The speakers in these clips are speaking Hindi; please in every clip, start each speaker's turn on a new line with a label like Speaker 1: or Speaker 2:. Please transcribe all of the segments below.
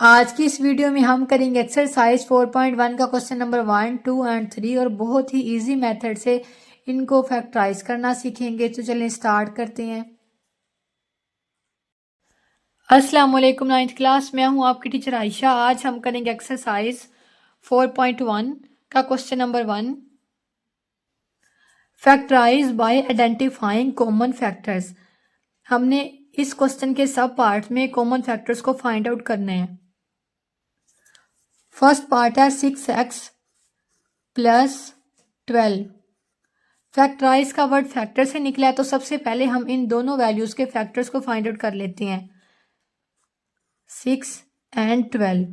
Speaker 1: आज की इस वीडियो में हम करेंगे एक्सरसाइज 4.1 का क्वेश्चन नंबर 1, 2 एंड 3 और बहुत ही इजी मेथड से इनको फैक्टराइज करना सीखेंगे। तो चलें स्टार्ट करते हैं। अस्सलाम वालेकुम नाइन्थ क्लास में हूँ आपकी टीचर आयशा। आज हम करेंगे एक्सरसाइज 4.1 का question number 1, factorise by identifying common factors. हमने इस क्वेश्चन के सब पार्ट में कॉमन फैक्टर्स को फाइंड आउट करने हैं। फर्स्ट पार्ट है 6x प्लस 12। फैक्टराइज का वर्ड फैक्टर से निकला है, तो सबसे पहले हम इन दोनों वैल्यूज के फैक्टर्स को फाइंड आउट कर लेते हैं, 6 एंड 12।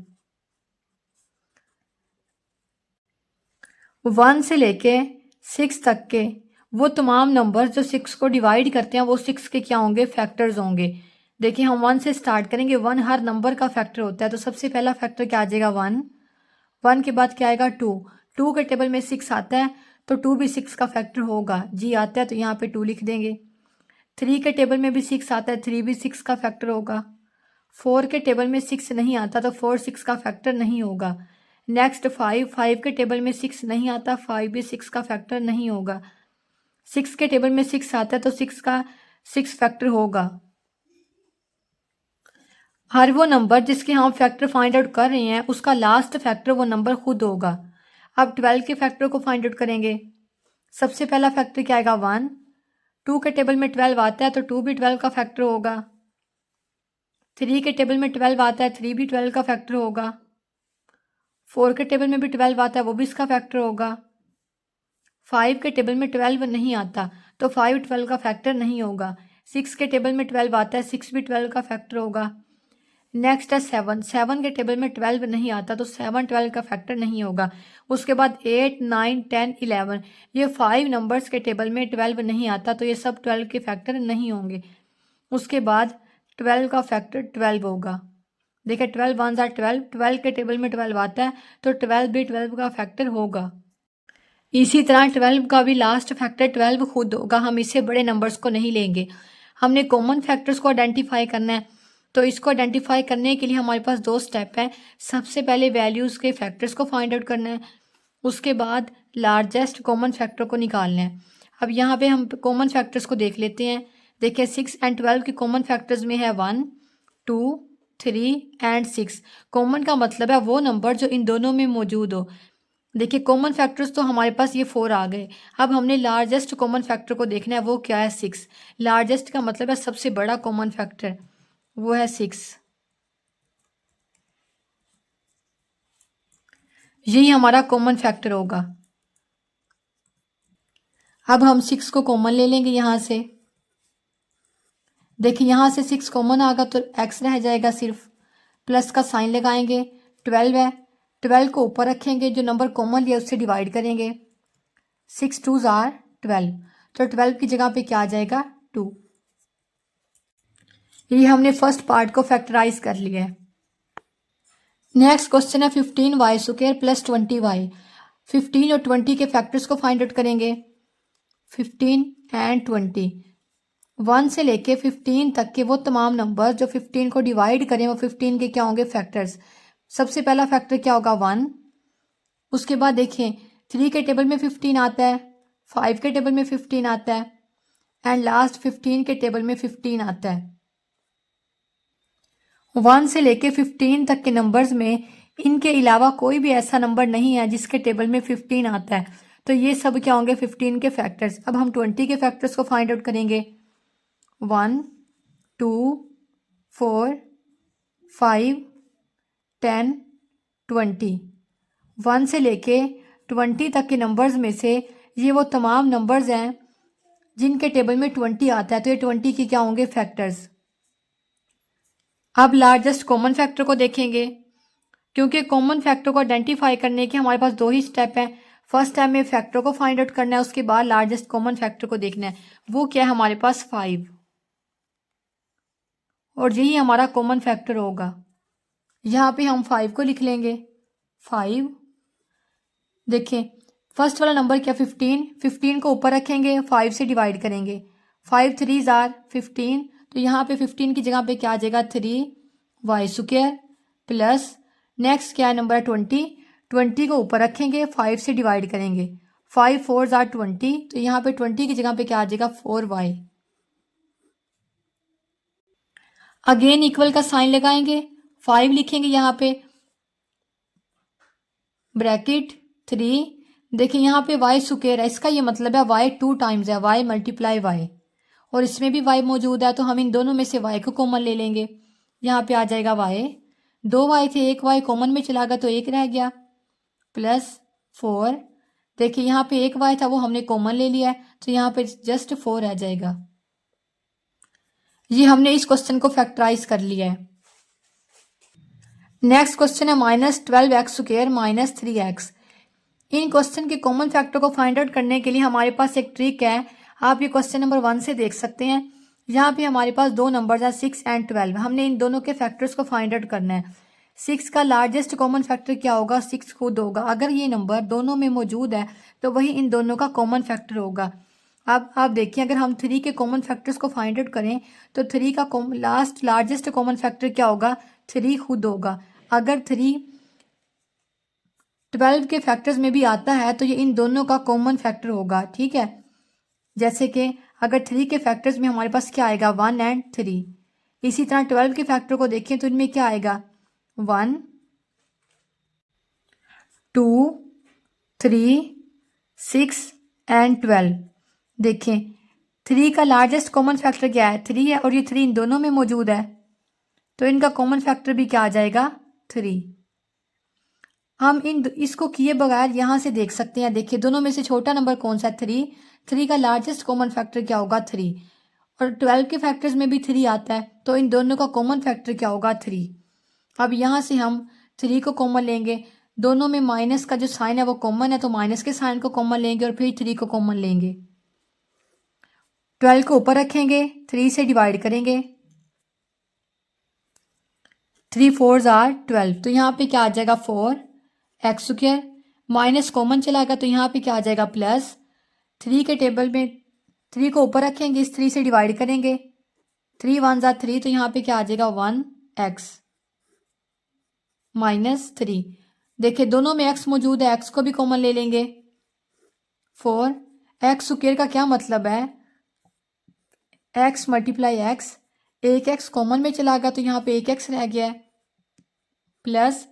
Speaker 1: 1 से लेके 6 तक के वो तमाम नंबर्स जो 6 को डिवाइड करते हैं वो 6 के क्या होंगे, फैक्टर्स होंगे। देखिए हम 1 से स्टार्ट करेंगे। 1 हर नंबर का फैक्टर होता है, तो सबसे पहला फैक्टर क्या आ जाएगा, 1। 1 के बाद क्या आएगा, 2। 2 के टेबल में 6 आता है, तो 2 भी 6 का फैक्टर होगा। जी आता है तो यहाँ पे 2 लिख देंगे। 3 के टेबल में भी 6 आता है, 3 भी 6 का फैक्टर होगा। 4 के टेबल में 6 नहीं आता, तो 4 6 का फैक्टर नहीं होगा। नेक्स्ट 5 के टेबल में 6 नहीं आता, 5 भी 6 का फैक्टर नहीं होगा। 6 के टेबल में 6 आता है, तो 6 का 6 फैक्टर होगा। हर वो नंबर जिसके हम फैक्टर फाइंड आउट कर रहे हैं उसका लास्ट फैक्टर वो नंबर खुद होगा। अब 12 के फैक्टर को फाइंड आउट करेंगे। सबसे पहला फैक्टर क्या आएगा, 1। 2 के टेबल में 12 आता है, तो 2 भी 12 का फैक्टर होगा। 3 के टेबल में 12 आता है, 3 भी 12 का फैक्टर होगा। 4 के टेबल में भी 12 आता है, वो भी इसका फैक्टर होगा। 5 के टेबल में 12 नहीं आता, तो 5 12 का फैक्टर नहीं होगा। 6 के टेबल में 12 आता है, 6 भी 12 का फैक्टर होगा। नेक्स्ट है 7 के टेबल में 12 नहीं आता, तो 7 12 का फैक्टर नहीं होगा। उसके बाद 8 9 10 11, ये 5 नंबर्स के टेबल में 12 नहीं आता, तो ये सब 12 के फैक्टर नहीं होंगे। उसके बाद 12 का फैक्टर 12 होगा। देखिए 12 1 are 12, 12 के टेबल में 12 आता है, तो 12 भी 12 का फैक्टर होगा। इसी तरह 12 का भी लास्ट फैक्टर 12 खुद होगा। हम इससे बड़े नंबर्स को नहीं लेंगे। हमने कॉमन फैक्टर्स को आइडेंटिफाई करना है, तो इसको आइडेंटिफाई करने के लिए हमारे पास 2 स्टेप हैं। सबसे पहले वैल्यूज़ के फैक्टर्स को फाइंड आउट करना है, उसके बाद लार्जेस्ट कॉमन फैक्टर को निकालना है। अब यहाँ पे हम कॉमन फैक्टर्स को देख लेते हैं। देखिए 6 एंड 12 के कॉमन फैक्टर्स में है 1 2 3 एंड 6। कॉमन का मतलब है वो नंबर जो इन दोनों में मौजूद हो। देखिए कॉमन फैक्टर्स तो हमारे पास ये 4 आ गए। अब हमने लार्जेस्ट कॉमन फैक्टर को देखना है, वो क्या है, 6। लार्जेस्ट का मतलब है सबसे बड़ा कॉमन फैक्टर, वो है 6। यही हमारा कॉमन फैक्टर होगा। अब हम 6 को कॉमन ले लेंगे यहाँ से। देखिए यहाँ से 6 कॉमन आ गया, तो x रह जाएगा सिर्फ। प्लस का साइन लगाएंगे। 12 है, 12 को ऊपर रखेंगे, जो नंबर कॉमन लिया उससे डिवाइड करेंगे। 6 2s are 12, तो 12 की जगह पे क्या आ जाएगा, 2। ये हमने फर्स्ट पार्ट को फैक्टराइज कर लिया है। नेक्स्ट क्वेश्चन है 15y स्क्वायर प्लस 20y। 15 और 20 के फैक्टर्स को फाइंड आउट करेंगे। 15 एंड 20, 1 से लेके 15 तक के वो तमाम नंबर जो 15 को डिवाइड करें वो 15 के क्या होंगे, फैक्टर्स। सबसे पहला फैक्टर क्या होगा, 1। उसके बाद देखें 3 के टेबल में 15 आता है, 5 के टेबल में 15 आता है, एंड लास्ट 15 के टेबल में 15 आता है। 1 से लेके 15 तक के नंबर्स में इनके अलावा कोई भी ऐसा नंबर नहीं है जिसके टेबल में 15 आता है, तो ये सब क्या होंगे, 15 के फैक्टर्स। अब हम 20 के फैक्टर्स को फाइंड आउट करेंगे। 1 2 4 5 10 20। 1 से लेके 20 तक के नंबर्स में से ये वो तमाम नंबर्स हैं जिनके टेबल में 20 आता है, तो ये 20 के क्या होंगे, फैक्टर्स। अब लार्जेस्ट कॉमन फैक्टर को देखेंगे। क्योंकि कॉमन फैक्टर को आइडेंटिफाई करने के हमारे पास 2 ही स्टेप हैं। फर्स्ट स्टेप में फैक्टर को फाइंड आउट करना है, उसके बाद लार्जेस्ट कॉमन फैक्टर को देखना है, वो क्या है हमारे पास, 5, और यही हमारा कॉमन फैक्टर होगा। यहाँ पे हम 5 को लिख लेंगे। 5, देखें फर्स्ट वाला नंबर क्या, 15। 15 को ऊपर रखेंगे, 5 से डिवाइड करेंगे। 5 3s are 15, तो यहाँ पे 15 की जगह पे क्या आ जाएगा, 3y स्क्वायर प्लस नेक्स्ट क्या है नंबर है 20। 20 को ऊपर रखेंगे, 5 से डिवाइड करेंगे, 5 4 आर 20, तो यहाँ पे 20 की जगह पे क्या आ जाएगा 4y। अगेन इक्वल का साइन लगाएंगे, 5 लिखेंगे यहाँ पे, ब्रैकेट 3। देखिए यहाँ पे y स्क्वायर है, इसका ये मतलब है y 2 टाइम्स है, y मल्टीप्लाई y, और इसमें भी y मौजूद है, तो हम इन दोनों में से y को कॉमन ले लेंगे। यहाँ पे आ जाएगा y, 2y थे, एक y कॉमन में चला गया तो एक रह गया, प्लस 4। देखिए यहाँ पे एक y था वो हमने कॉमन ले लिया है, तो यहाँ पे जस्ट 4 रह जाएगा। ये हमने इस क्वेश्चन को फैक्टराइज कर लिया है। नेक्स्ट क्वेश्चन है -12x² -3x। इन क्वेश्चन के कॉमन फैक्टर को फाइंड आउट करने के लिए हमारे पास एक ट्रिक है। आप ये क्वेश्चन नंबर 1 से देख सकते हैं। यहाँ पे हमारे पास दो नंबर्स हैं 6 एंड 12। हमने इन दोनों के फैक्टर्स को फाइंड आउट करना है। 6 का लार्जेस्ट कॉमन फैक्टर क्या होगा, 6 खुद होगा। अगर ये नंबर दोनों में मौजूद है तो वही इन दोनों का कॉमन फैक्टर होगा। अब आप देखिए, अगर हम 3 के कॉमन फैक्टर्स को फाइंड आउट करें तो 3 का लार्जेस्ट कॉमन फैक्टर क्या होगा, 3 खुद होगा। अगर 3 12 के फैक्टर्स में भी आता है तो ये इन दोनों का कॉमन फैक्टर होगा, ठीक है। जैसे कि अगर 3 के फैक्टर्स में हमारे पास क्या आएगा 1 एंड 3। इसी तरह 12 के फैक्टर को देखें तो इनमें क्या आएगा 1 2 3 6 एंड 12। देखें 3 का लार्जेस्ट कॉमन फैक्टर क्या है 3 है, और ये 3 इन दोनों में मौजूद है, तो इनका कॉमन फैक्टर भी क्या आ जाएगा 3। हम इसको किए बगैर यहाँ से देख सकते हैं। देखिए दोनों में से छोटा नंबर कौन सा है 3 का लार्जेस्ट कॉमन फैक्टर क्या होगा 3, और 12 के फैक्टर्स में भी 3 आता है, तो इन दोनों का कॉमन फैक्टर क्या होगा 3। अब यहाँ से हम 3 को कॉमन लेंगे, दोनों में माइनस का जो साइन है वो कॉमन है, तो माइनस के साइन को कॉमन लेंगे और फिर 3 को कॉमन लेंगे। 12 को ऊपर रखेंगे, 3 से डिवाइड करेंगे, 3 4 आर 12, तो यहाँ पे क्या आ जाएगा 4x²। माइनस कॉमन चला गया तो यहाँ पे क्या आ जाएगा प्लस। 3 के टेबल में 3 को ऊपर रखेंगे, इस 3 से डिवाइड करेंगे, 3 1 आर 3, तो यहाँ पे क्या आ जाएगा 1x -3। देखिए दोनों में x मौजूद है, x को भी कॉमन ले लेंगे, 4x² का क्या मतलब है x मल्टीप्लाई x, एक x कॉमन में चला गया तो यहाँ पे एक x रह गया है, प्लस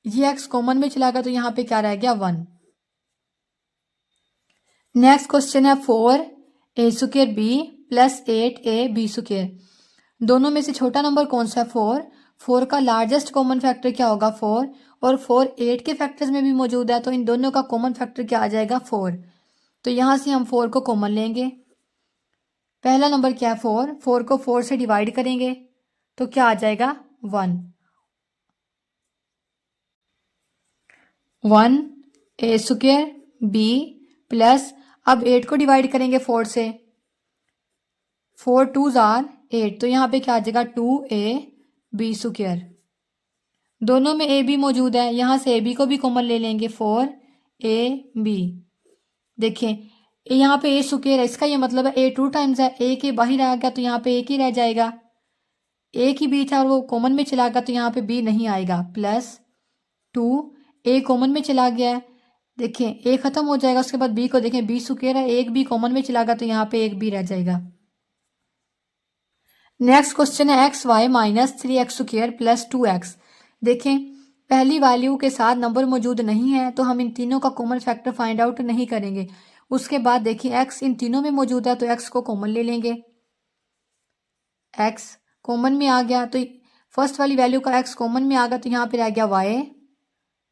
Speaker 1: ये x कॉमन में चला गया तो यहाँ पे क्या रह गया 1। नेक्स्ट क्वेश्चन है 4a² b plus 8a b²। दोनों में से छोटा नंबर कौन सा है 4 का लार्जेस्ट कॉमन फैक्टर क्या होगा 4, और 4 8 के फैक्टर्स में भी मौजूद है, तो इन दोनों का कॉमन फैक्टर क्या आ जाएगा 4। तो यहाँ से हम 4 को कॉमन लेंगे। पहला नंबर क्या है 4 को 4 से डिवाइड करेंगे तो क्या आ जाएगा 1 a² b प्लस, अब 8 को डिवाइड करेंगे 4 से, 4 2 आर 8, तो यहाँ पे क्या आ जाएगा 2a b²। दोनों में a b मौजूद है, यहाँ से a b को भी कॉमन ले लेंगे, 4ab। देखें यहाँ पे a² है, इसका ये मतलब है a 2 टाइम्स है, a के बाहर आ गया तो यहाँ पे एक ही रह जाएगा, एक ही b था और वो कॉमन में चला गया तो यहाँ पे b नहीं आएगा, प्लस 2 a कॉमन में चला गया है, देखें a खत्म हो जाएगा, उसके बाद b को देखें b² है, एक b कॉमन में चला गया तो यहाँ पे एक b रह जाएगा। नेक्स्ट क्वेश्चन है xy -3x² प्लस 2x। देखें पहली वैल्यू के साथ नंबर मौजूद नहीं है तो हम इन तीनों का कॉमन फैक्टर फाइंड आउट नहीं करेंगे। उसके बाद देखिए x इन तीनों में मौजूद है तो x को कॉमन ले लेंगे, x कॉमन में आ गया तो फर्स्ट वाली वैल्यू का x कॉमन में आ गया तो यहाँ पे रह गया y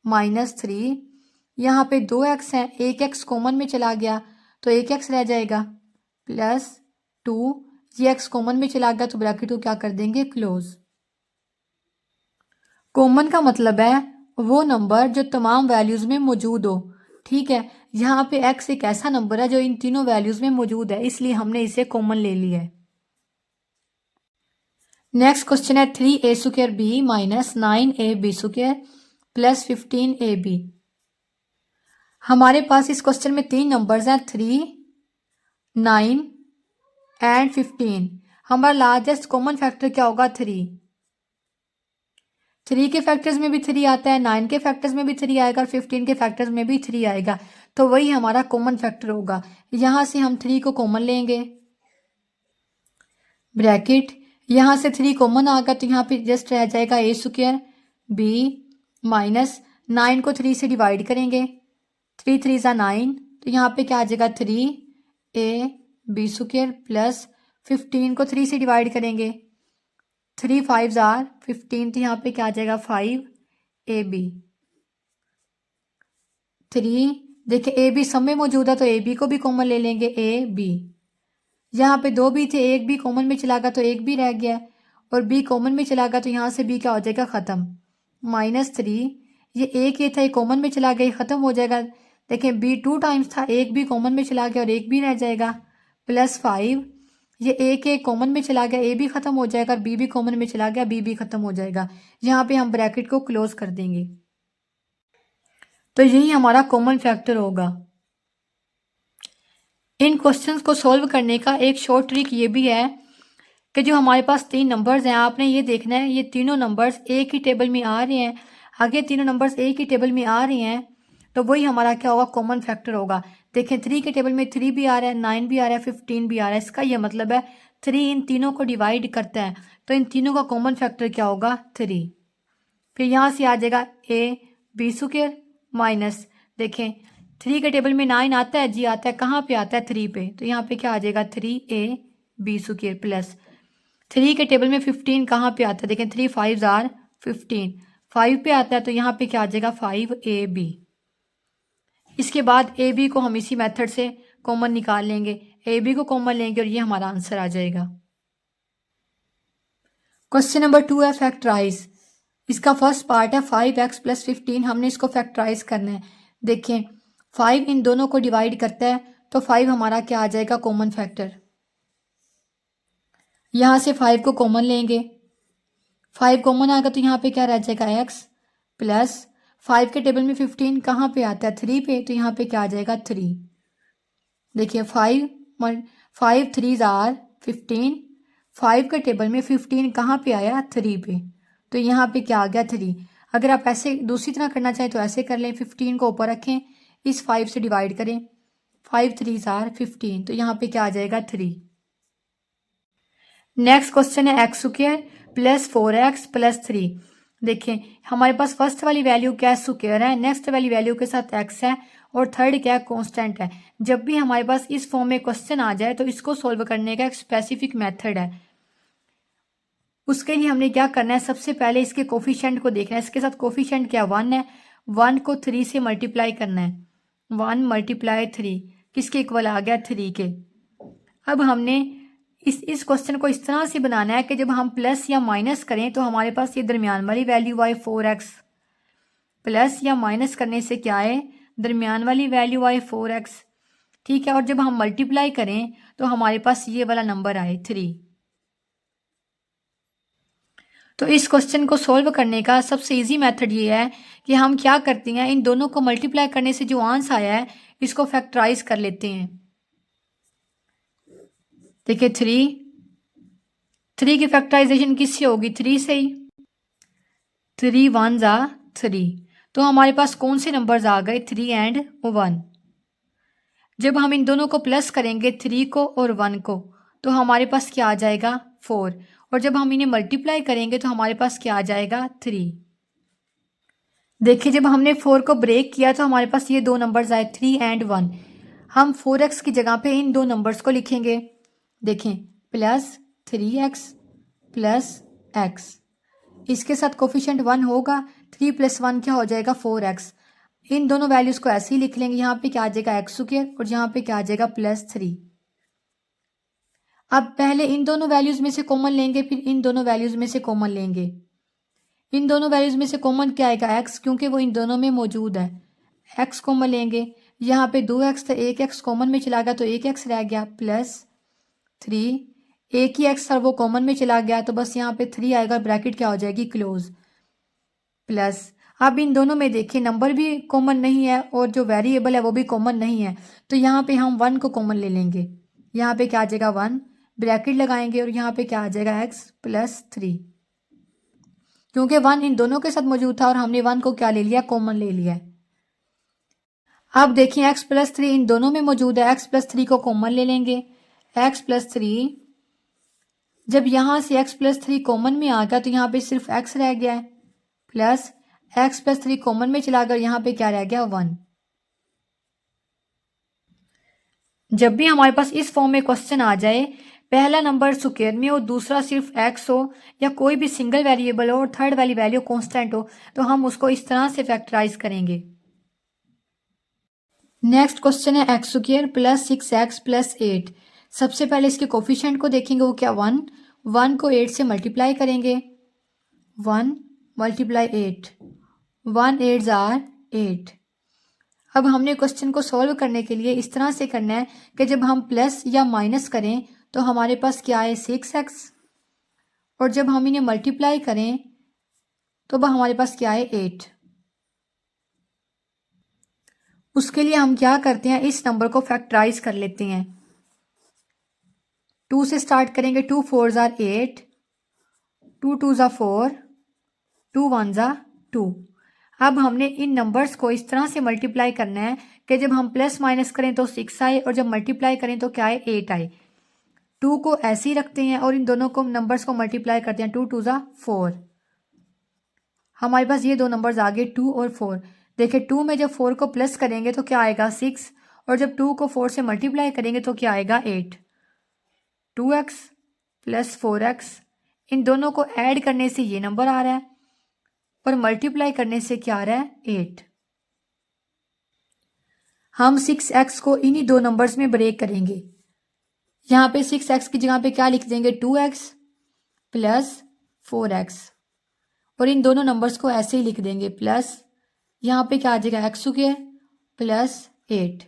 Speaker 1: -3। यहाँ पे 2x है, एक x कॉमन में चला गया तो एक x रह जाएगा, प्लस 2, ये x कॉमन में चला गया तो ब्रैकेट को क्या कर देंगे क्लोज। कॉमन का मतलब है वो नंबर जो तमाम वैल्यूज में मौजूद हो, ठीक है। यहाँ पे x एक ऐसा नंबर है जो इन तीनों वैल्यूज में मौजूद है, इसलिए हमने इसे कॉमन ले लिया है। नेक्स्ट क्वेश्चन है 3a² b -9ab² plus 15ab। हमारे पास इस क्वेश्चन में तीन नंबर्स हैं 3 9 एंड 15। हमारा लार्जेस्ट कॉमन फैक्टर क्या होगा 3। 3 के फैक्टर्स में भी 3 आता है, 9 के फैक्टर्स में भी 3 आएगा और 15 के फैक्टर्स में भी 3 आएगा। तो वही हमारा कॉमन फैक्टर होगा। यहाँ से हम 3 को कॉमन लेंगे, ब्रैकेट, यहाँ से 3 कॉमन आ गया तो यहाँ पे जस्ट रह जाएगा ए स्क्वायर बी माइनस 9 को 3 से डिवाइड करेंगे, 3 3 ज़ा 9, तो यहाँ पे क्या आ जाएगा 3 ए बी स्क्वायर प्लस 15 को 3 से डिवाइड करेंगे, 3 5 ज़ार 15, तो यहाँ पे क्या आ जाएगा 5 ए बी 3। देखिए ए बी सब में मौजूद है तो ए बी को भी कॉमन ले लेंगे, ए बी, यहाँ पे 2 बी थे, एक बी कॉमन में चला गया तो एक बी रह गया और बी कॉमन में चला गया तो यहाँ से बी क्या हो जाएगा ख़त्म, -3, ये एक था, ये कॉमन में चला गया, ख़त्म हो जाएगा। देखें बी 2 टाइम्स था, एक बी कॉमन में चला गया और एक बी रह जाएगा, +5, ये एक कॉमन में चला गया, ए भी ख़त्म हो जाएगा और बी भी कॉमन में चला गया, बी भी ख़त्म हो जाएगा। यहाँ पे हम ब्रैकेट को क्लोज कर देंगे। तो यही हमारा कॉमन फैक्टर होगा। इन क्वेश्चंस को सॉल्व करने का एक शॉर्ट ट्रिक ये भी है कि जो हमारे पास 3 नंबर्स हैं, आपने ये देखना है ये तीनों नंबर्स एक ही टेबल में आ रहे हैं, आगे तीनों नंबर्स एक ही टेबल में आ रहे हैं, तो वही हमारा क्या होगा कॉमन फैक्टर होगा। देखें 3 के टेबल में 3 भी आ रहा है, 9 भी आ रहा है, 15 भी आ रहा है, इसका ये मतलब है 3 इन तीनों को डिवाइड करता है, तो इन तीनों का कॉमन फैक्टर क्या होगा 3। फिर यहाँ से आ जाएगा ए बी स्क्वायर माइनस, देखें 3 के टेबल में 9 आता है जी, आता है, कहाँ पे आता है 3 पे, तो यहाँ पे क्या आ जाएगा 3 ए बी स्क्वायर प्लस 3 के टेबल में 15 कहाँ पे आता है, देखें 3 5 ज़ार 15, 5 पे आता है तो यहाँ पे क्या आ जाएगा 5 ए बी। इसके बाद ए बी को हम इसी मेथड से कॉमन निकाल लेंगे, ए बी को कॉमन लेंगे और ये हमारा आंसर आ जाएगा। क्वेश्चन नंबर 2 है फैक्टराइज। इसका फर्स्ट पार्ट है 5x + 15, हमने इसको फैक्टराइज करना है। देखें 5 इन दोनों को डिवाइड करता है तो 5 हमारा क्या आ जाएगा कॉमन फैक्टर। यहाँ से 5 को कॉमन लेंगे, 5 कॉमन आ गया तो यहाँ पे क्या रह जाएगा x प्लस 5 के टेबल में 15 कहाँ पे आता है 3 पे, तो यहाँ पे क्या आ जाएगा 3। देखिए 5 3 ज़ार 15, 5 के टेबल में 15 कहाँ पे आया 3 पे, तो यहाँ पे क्या आ गया 3। अगर आप ऐसे दूसरी तरह करना चाहें तो ऐसे कर लें, 15 को ऊपर रखें, इस 5 से डिवाइड करें, 5 3 ज़ार 15, तो यहाँ पे क्या आ जाएगा 3। नेक्स्ट क्वेश्चन है x स्क्वायर + 4x + 3। देखें हमारे पास फर्स्ट वाली वैल्यू क्या है स्क्वायर है, नेक्स्ट वाली वैल्यू के साथ x है और थर्ड क्या है कांस्टेंट है। जब भी हमारे पास इस फॉर्म में क्वेश्चन आ जाए तो इसको सॉल्व करने का एक स्पेसिफिक मेथड है। उसके लिए हमने क्या करना है, सबसे पहले इसके कोफिशिएंट को देखना है। इसके साथ कोफिशिएंट क्या 1 है, 1 को 3 से मल्टीप्लाई करना है, 1 × 3 किसके इक्वल आ गया 3 के। अब हमने इस क्वेश्चन को इस तरह से बनाना है कि जब हम प्लस या माइनस करें तो हमारे पास ये दरमियान वाली वैल्यू आए 4x, प्लस या माइनस करने से क्या है दरमियान वाली वैल्यू आए 4x, ठीक है। और जब हम मल्टीप्लाई करें तो हमारे पास ये वाला नंबर आए 3। तो इस क्वेश्चन को सॉल्व करने का सबसे इजी मेथड ये है कि हम क्या करते हैं, इन दोनों को मल्टीप्लाई करने से जो आंसर आया है इसको फैक्टराइज कर लेते हैं। देखिए 3 की फैक्टराइजेशन किससे होगी 3 से ही, 3 1 ज़ा 3, तो हमारे पास कौन से नंबर्स आ गए 3 एंड 1। जब हम इन दोनों को प्लस करेंगे 3 को और 1 को तो हमारे पास क्या आ जाएगा 4, और जब हम इन्हें मल्टीप्लाई करेंगे तो हमारे पास क्या आ जाएगा 3। देखिए जब हमने 4 को ब्रेक किया तो हमारे पास ये दो नंबर्स आए 3 एंड 1। हम 4x की जगह पे इन दो नंबर्स को लिखेंगे। देखें +3x + x, इसके साथ कोफिशिएंट 1 होगा, 3 + 1 क्या हो जाएगा 4x। इन दोनों वैल्यूज़ को ऐसे ही लिख लेंगे, यहाँ पे क्या आ जाएगा x स्क्वायर और यहाँ पे क्या आ जाएगा +3। अब पहले इन दोनों वैल्यूज़ में से कॉमन लेंगे, फिर इन दोनों वैल्यूज़ में से कॉमन लेंगे। इन दोनों वैल्यूज़ में से कॉमन क्या आएगा x, क्योंकि वो इन दोनों में मौजूद है, x कॉमन लेंगे। यहाँ पे 2x था, एक x कॉमन में चला गया तो एक x रह गया +3, एक ही x था वो कॉमन में चला गया तो बस यहाँ पे 3 आएगा, ब्रैकेट क्या हो जाएगी क्लोज, प्लस। अब इन दोनों में देखिए नंबर भी कॉमन नहीं है और जो वेरिएबल है वो भी कॉमन नहीं है, तो यहाँ पे हम 1 को कॉमन ले लेंगे। यहाँ पे क्या आ जाएगा 1, ब्रैकेट लगाएंगे और यहाँ पे क्या आ जाएगा x + 3। क्योंकि 1 इन दोनों के साथ मौजूद था और हमने 1 को क्या ले लिया, कॉमन ले लिया। अब देखिए x प्लस 3 इन दोनों में मौजूद है, x प्लस 3 को कॉमन ले लेंगे। x प्लस 3, जब यहां से x प्लस 3 कॉमन में आ गया तो यहाँ पे सिर्फ x रह गया है, प्लस x प्लस 3 कॉमन में चला गया, यहाँ पे क्या रह गया, 1। जब भी हमारे पास इस फॉर्म में क्वेश्चन आ जाए, पहला नंबर स्क्वायर में हो, दूसरा सिर्फ x हो या कोई भी सिंगल वेरिएबल हो और थर्ड वाली वैल्यू कांस्टेंट हो, तो हम उसको इस तरह से फैक्टराइज करेंगे। नेक्स्ट क्वेश्चन है x square plus 6x plus 8। सबसे पहले इसके कोफिशिएंट को देखेंगे, वो क्या, 1। 1 को 8 से मल्टीप्लाई करेंगे, 1 मल्टीप्लाई 8, 1 8 जार 8। अब हमने क्वेश्चन को सॉल्व करने के लिए इस तरह से करना है कि जब हम प्लस या माइनस करें तो हमारे पास क्या है, 6x, और जब हम इन्हें मल्टीप्लाई करें तो वह हमारे पास क्या है, 8। उसके लिए हम क्या करते हैं, इस नंबर को फैक्टराइज कर लेते हैं। 2 से स्टार्ट करेंगे, 2 4 जार 8, 2 2 जार 4, 2 1 जार 2। अब हमने इन नंबर्स को इस तरह से मल्टीप्लाई करना है कि जब हम प्लस माइनस करें तो 6 आए और जब मल्टीप्लाई करें तो क्या है, 8 आए। 2 को ऐसे ही रखते हैं और इन दोनों को नंबर्स को मल्टीप्लाई करते हैं, 2 2 जार 4। हमारे पास ये दो नंबर्स आ गए, 2 और 4। देखिए 2 में जब 4 को प्लस करेंगे तो क्या आएगा, 6, और जब 2 को 4 से मल्टीप्लाई करेंगे तो क्या आएगा, 8। 2x प्लस 4x, इन दोनों को ऐड करने से ये नंबर आ रहा है और मल्टीप्लाई करने से क्या आ रहा है, 8। हम 6x को इन्हीं दो नंबर्स में ब्रेक करेंगे। यहाँ पे 6x की जगह पे क्या लिख देंगे, 2x प्लस 4x, और इन दोनों नंबर्स को ऐसे ही लिख देंगे, प्लस यहाँ पे क्या आ जाएगा, एक्स स्क्वायर प्लस 8।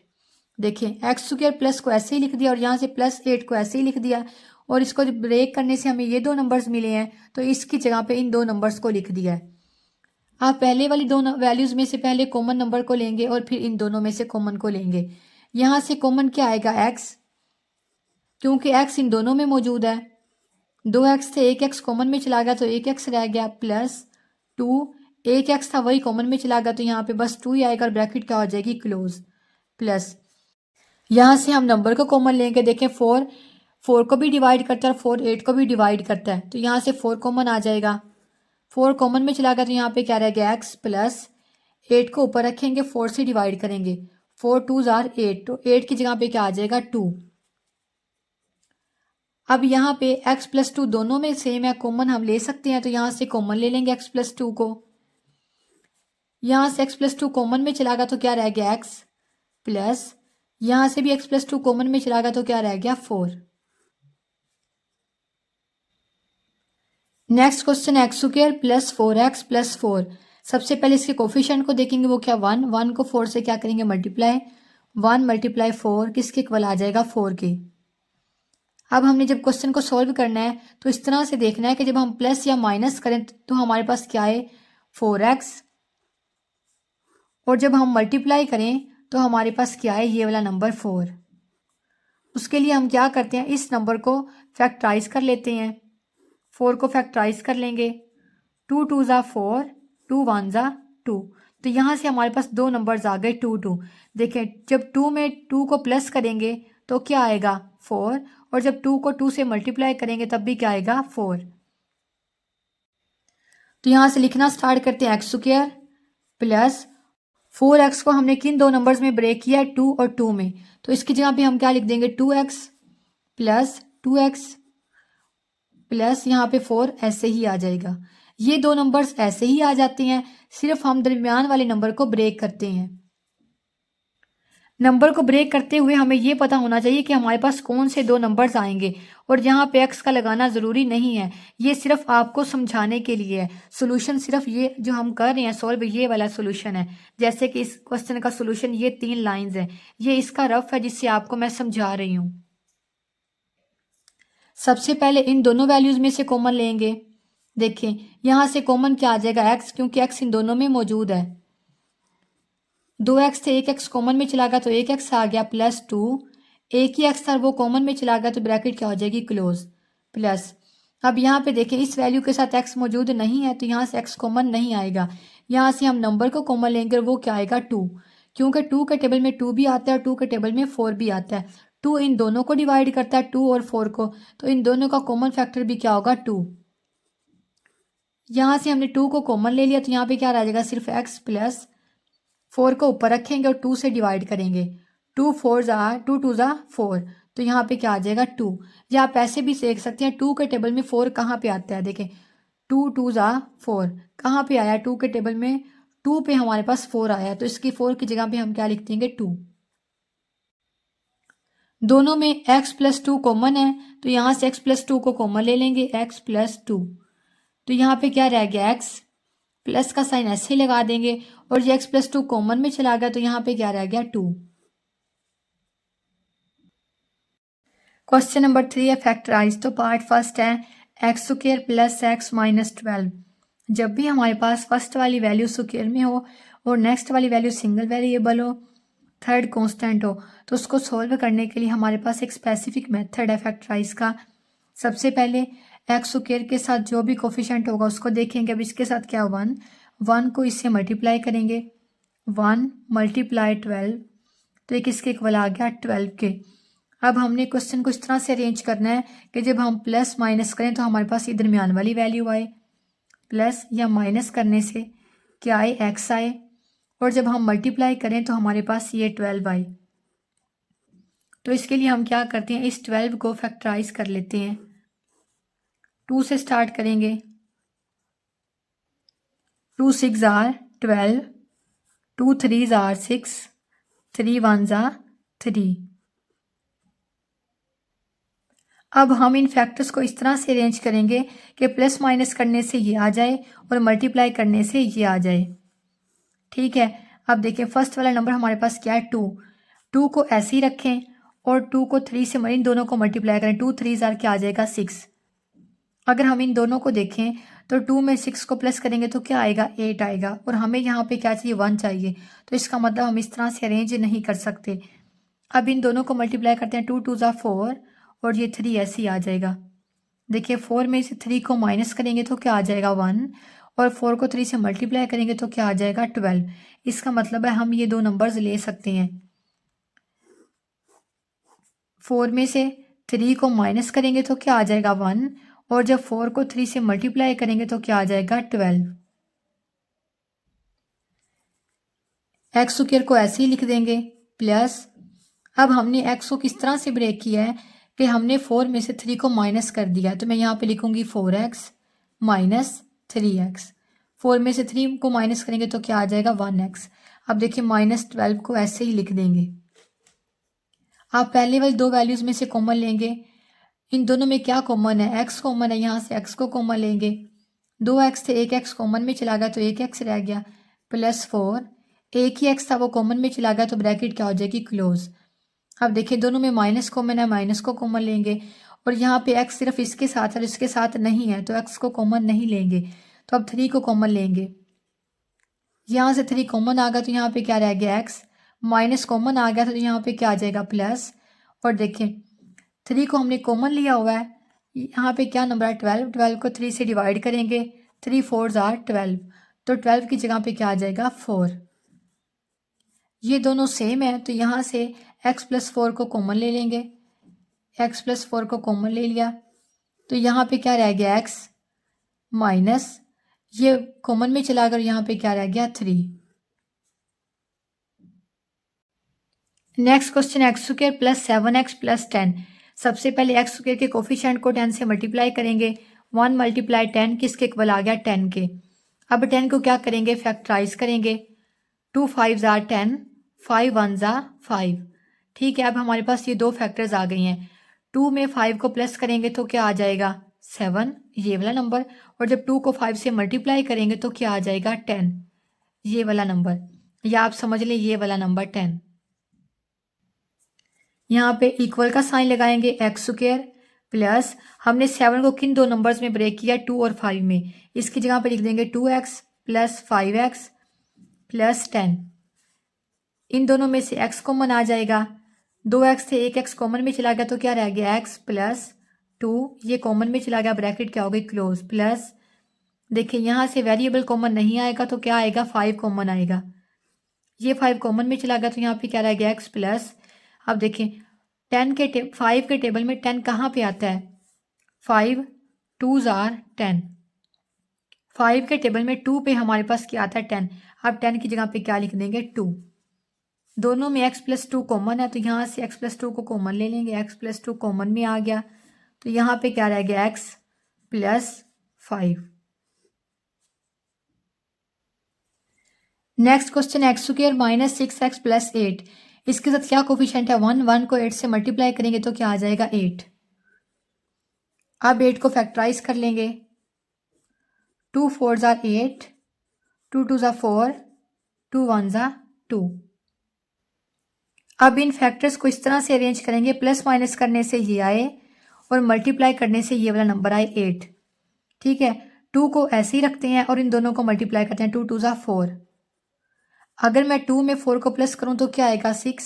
Speaker 1: देखिए एक्स स्क्वायर प्लस को ऐसे ही लिख दिया और यहाँ से प्लस 8 को ऐसे ही लिख दिया, और इसको ब्रेक करने से हमें ये दो नंबर्स मिले हैं तो इसकी जगह पे इन दो नंबर्स को लिख दिया है। आप पहले वाली दो वैल्यूज़ में से पहले कॉमन नंबर को लेंगे और फिर इन दोनों में से कॉमन को लेंगे। यहाँ से कॉमन क्या आएगा, एक्स, क्योंकि एक्स इन दोनों में मौजूद है। 2x थे, 1x कॉमन में चला गया तो 1x रह गया, प्लस 2, 1x था वही कॉमन में चला गया तो यहाँ पे बस 2 ही आएगा और ब्रैकेट क्या हो जाएगी, क्लोज, प्लस यहाँ से हम नंबर को कॉमन लेंगे। देखें 4 4 को भी डिवाइड करता है और 4 8 को भी डिवाइड करता है, तो यहाँ से 4 कॉमन आ जाएगा। 4 कॉमन में चला गया तो यहाँ पे क्या रह गया, x, प्लस 8 को ऊपर रखेंगे, 4 से डिवाइड करेंगे, 4 2 जार 8, तो 8 की जगह पे क्या आ जाएगा, 2। अब यहाँ पे x प्लस 2 दोनों में सेम है, कॉमन हम ले सकते हैं, तो यहाँ से कॉमन ले लेंगे x प्लस 2 को। यहाँ से x प्लस 2 कॉमन में चला गया तो क्या रह गया, x, प्लस यहाँ से भी x प्लस 2 कॉमन में चला गया तो क्या रह गया, 4। Next question, x square plus 4x plus 4। सबसे पहले इसके कोफिशिएंट को देखेंगे, वो क्या, 1। 1 को 4 से क्या करेंगे, मल्टीप्लाई, 1 मल्टीप्लाई 4 किसके इक्वल आ जाएगा, 4 के। अब हमने जब क्वेश्चन को सॉल्व करना है तो इस तरह से देखना है कि जब हम प्लस या माइनस करें तो हमारे पास क्या है, 4x, और जब हम मल्टीप्लाई करें तो हमारे पास क्या है, ये वाला नंबर 4। उसके लिए हम क्या करते हैं, इस नंबर को फैक्टराइज कर लेते हैं। 4 को फैक्टराइज कर लेंगे, 2 2 ज़ा 4, 2 1 ज़ा 2, तो यहाँ से हमारे पास दो नंबर्स आ गए, 2 2। देखें जब 2 में 2 को प्लस करेंगे तो क्या आएगा, 4, और जब 2 को 2 से मल्टीप्लाई करेंगे तब भी क्या आएगा, 4। तो यहाँ से लिखना स्टार्ट करते हैं, एक्स स्क्वायर प्लस 4x को हमने किन दो नंबर्स में ब्रेक किया है, 2 और 2 में, तो इसकी जगह पे हम क्या लिख देंगे, 2x प्लस 2x प्लस यहाँ पे 4 ऐसे ही आ जाएगा। ये दो नंबर्स ऐसे ही आ जाते हैं, सिर्फ हम दरमियान वाले नंबर को ब्रेक करते हैं। नंबर को ब्रेक करते हुए हमें ये पता होना चाहिए कि हमारे पास कौन से दो नंबर्स आएंगे, और यहाँ पे x का लगाना ज़रूरी नहीं है, ये सिर्फ आपको समझाने के लिए है। सोल्यूशन सिर्फ ये जो हम कर रहे हैं सॉल्व, ये वाला सोल्यूशन है। जैसे कि इस क्वेश्चन का सोल्यूशन ये 3 लाइंस है, ये इसका रफ है जिससे आपको मैं समझा रही हूँ। सबसे पहले इन दोनों वैल्यूज़ में से कॉमन लेंगे। देखें यहाँ से कॉमन क्या आ जाएगा, x, क्योंकि x इन दोनों में मौजूद है। 2x थे, 1x कॉमन में चला गया तो 1x आ गया, प्लस 2, एक ही x था वो कॉमन में चला गया तो ब्रैकेट क्या हो जाएगी, क्लोज, प्लस अब यहाँ पे देखें इस वैल्यू के साथ x मौजूद नहीं है तो यहाँ से x कॉमन नहीं आएगा। यहाँ से हम नंबर को कॉमन लेंगे और वो क्या आएगा 2, क्योंकि 2 के टेबल में 2 भी आता है और 2 के टेबल में 4 भी आता है। 2 इन दोनों को डिवाइड करता है 2 और 4 को, तो इन दोनों का कॉमन फैक्टर भी क्या होगा 2। यहाँ से हमने 2 को कॉमन ले लिया तो यहाँ पे क्या रह जाएगा सिर्फ x प्लस 4 को ऊपर रखेंगे और 2 से डिवाइड करेंगे। 2 4 ज़ा 2 2 ज़ा 4, तो यहाँ पे क्या आ जाएगा 2। या आप ऐसे भी देख सकते हैं 2 के टेबल में 4 कहाँ पे आता है, देखें 2 2 ज़ा 4 कहाँ पे आया, 2 के टेबल में 2 पे हमारे पास 4 आया, तो इसकी 4 की जगह पे हम क्या लिख देंगे 2। दोनों में x प्लस 2 कॉमन है तो यहाँ से x प्लस 2 को कॉमन ले लेंगे, x प्लस 2, तो यहाँ पे क्या रह गया x प्लस का साइन ऐसे ही लगा देंगे और ये x प्लस 2 कॉमन में चला गया तो यहाँ पे क्या रह गया 2। क्वेश्चन नंबर 3 है फैक्टराइज। तो पार्ट फर्स्ट है x square plus x minus 12। जब भी हमारे पास फर्स्ट वाली वैल्यू स्क्वायर में हो और नेक्स्ट वाली वैल्यू सिंगल वेरिएबल हो, थर्ड कांस्टेंट हो, तो उसको सॉल्व करने के लिए हमारे पास एक स्पेसिफिक मेथड है फैक्टराइज का। सबसे पहले एक्स स्क्वायर के साथ जो भी कोफिशिएंट होगा उसको देखेंगे। अब इसके साथ क्या 1 को इससे मल्टीप्लाई करेंगे, 1 मल्टीप्लाई 12, तो एक इसके इक्वल आ गया 12 के। अब हमने क्वेश्चन को इस तरह से अरेंज करना है कि जब हम प्लस माइनस करें तो हमारे पास ये दरमियान वाली वैल्यू आए, प्लस या माइनस करने से क्या आए एक्स आए, और जब हम मल्टीप्लाई करें तो हमारे पास ये 12 आए। तो इसके लिए हम क्या करते हैं, इस 12 को फैक्टराइज कर लेते हैं। 2 से स्टार्ट करेंगे, 2 6 आर 12, 2 3 आर 6, 3 1 आर 3। अब हम इन फैक्टर्स को इस तरह से अरेंज करेंगे कि प्लस माइनस करने से ये आ जाए और मल्टीप्लाई करने से ये आ जाए। ठीक है, अब देखिए फर्स्ट वाला नंबर हमारे पास क्या है 2 को ऐसे ही रखें और 2 को 3 से इन दोनों को मल्टीप्लाई करें, 2 3 जार क्या आ जाएगा 6। अगर हम इन दोनों को देखें तो 2 में 6 को प्लस करेंगे तो क्या आएगा 8 आएगा, और हमें यहाँ पे क्या चाहिए 1 चाहिए, तो इसका मतलब हम इस तरह से अरेंज नहीं कर सकते। अब इन दोनों को मल्टीप्लाई करते हैं, 2 2 ज़ा 4 और ये 3 ऐसे ही आ जाएगा। देखिए 4 में से 3 को माइनस करेंगे तो क्या आ जाएगा 1, और 4 को 3 से मल्टीप्लाई करेंगे तो क्या आ जाएगा 12। इसका मतलब है हम ये दो नंबर्स ले सकते हैं। 4 में से 3 को माइनस करेंगे तो क्या आ जाएगा 1, और जब 4 को 3 से मल्टीप्लाई करेंगे तो क्या आ जाएगा 12। एक्स स्क्वायर को ऐसे ही लिख देंगे प्लस, अब हमने एक्स को किस तरह से ब्रेक किया है कि हमने 4 में से 3 को माइनस कर दिया, तो मैं यहाँ पे लिखूंगी 4x माइनस 3x। 4 में से 3 को माइनस करेंगे तो क्या आ जाएगा 1x। अब देखिए -12 को ऐसे ही लिख देंगे। आप पहले वाली दो वैल्यूज में से कॉमन लेंगे, इन दोनों में क्या कॉमन है, x कॉमन है, यहाँ से x को कॉमन लेंगे, 2x थे, एक x कॉमन में चला गया तो एक x रह गया, प्लस 4, एक ही x था वो कॉमन में चला गया तो ब्रैकेट क्या हो जाएगी क्लोज। अब देखिए दोनों में माइनस कॉमन है, माइनस को कॉमन लेंगे, और यहाँ पे x सिर्फ इसके साथ और इसके साथ नहीं है तो x को कॉमन नहीं लेंगे, तो अब 3 को कॉमन लेंगे। यहाँ से 3 कॉमन आ गया तो यहाँ पे क्या रह गया x, माइनस कॉमन आ गया तो यहाँ पे क्या आ जाएगा प्लस, और देखिए 3 को हमने कॉमन लिया हुआ है, यहाँ पे क्या नंबर है 12, 12 को 3 से डिवाइड करेंगे, 3 4 आर 12, तो 12 की जगह पे क्या आ जाएगा 4। ये दोनों सेम है तो यहाँ से x प्लस 4 को कॉमन ले लेंगे, x प्लस 4 को कॉमन ले लिया तो यहाँ पे क्या रह गया x माइनस, ये कॉमन में चला कर यहाँ पे क्या रह गया 3। Next question x square plus 7x plus 10। सबसे पहले एक्स स्क्वायर के कोफिशिएंट को 10 से मल्टीप्लाई करेंगे, 1 मल्टीप्लाई 10 किसके इक्वल आ गया 10 के। अब 10 को क्या करेंगे फैक्टराइज करेंगे, 2 5 आर 10, 5 1 आर 5। ठीक है, अब हमारे पास ये दो फैक्टर्स आ गई हैं। 2 में 5 को प्लस करेंगे तो क्या आ जाएगा 7, ये वाला नंबर, और जब 2 को 5 से मल्टीप्लाई करेंगे तो क्या आ जाएगा 10, ये वाला नंबर, या आप समझ लें ये वाला नंबर 10। यहाँ पे इक्वल का साइन लगाएंगे, एक्स स्क्वायर प्लस हमने 7 को किन दो नंबर्स में ब्रेक किया 2 और 5 में, इसकी जगह पे लिख देंगे 2x प्लस 5x प्लस 10। इन दोनों में से x कॉमन आ जाएगा, 2x थे, एक x कॉमन में चला गया तो क्या रह गया x प्लस 2, ये कॉमन में चला गया, ब्रैकेट क्या हो गई क्लोज, प्लस देखिए यहाँ से वेरिएबल कॉमन नहीं आएगा तो क्या आएगा 5 कॉमन आएगा, ये 5 कॉमन में चला गया तो यहाँ पे क्या रह गया x प्लस। अब देखें 5 के टेबल में 10 कहाँ पे आता है, 5 2s are 10, 5 के टेबल में 2 पे हमारे पास क्या आता है 10, अब 10 की जगह पे क्या लिख देंगे 2, दोनों में x प्लस 2 कॉमन है तो यहाँ से x प्लस 2 को कॉमन ले लेंगे, x प्लस 2 कॉमन में आ गया तो यहाँ पे क्या रह गया x plus 5। Next question x square minus 6x plus 8, इसके साथ क्या कोफिशिएंट है 1, 1 को 8 से मल्टीप्लाई करेंगे तो क्या आ जाएगा 8। अब 8 को फैक्टराइज कर लेंगे, 2 4s are 8, 2 2s are 4, 2 1s are 2। अब इन फैक्टर्स को इस तरह से अरेंज करेंगे, प्लस माइनस करने से ये आए और मल्टीप्लाई करने से ये वाला नंबर आए 8, ठीक है। 2 को ऐसे ही रखते हैं और इन दोनों को मल्टीप्लाई करते हैं, 2 2s are 4, अगर मैं 2 में 4 को प्लस करूं तो क्या आएगा 6,